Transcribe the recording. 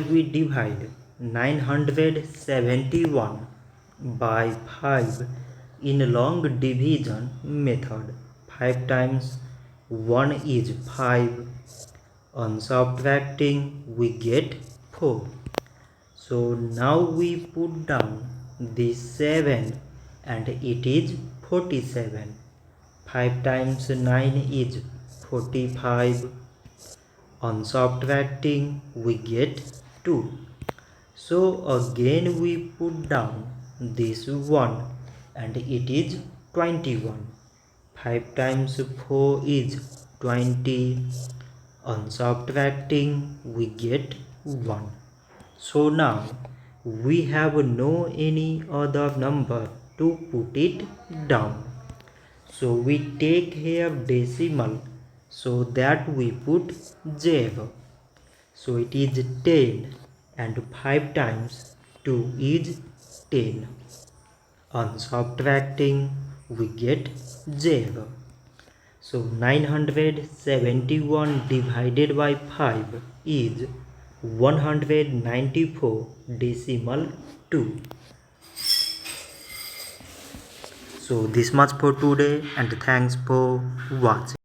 we divide 971 by 5 in long division method. 5 times 1 is 5. On subtracting we get 4. So now we put down this 7 and it is 47. 5 times 9 is 45. On subtracting we get 2. So again we put down this 1 and it is 21. 5 times 4 is 20. On subtracting we get 1. So now we have no any other number to put it down. So we take here decimal, so that we put 0. So it is 10 and 5 times 2 is 10. On subtracting we get 0. So 971 divided by 5 is 194 decimal 2. So this much for today and thanks for watching.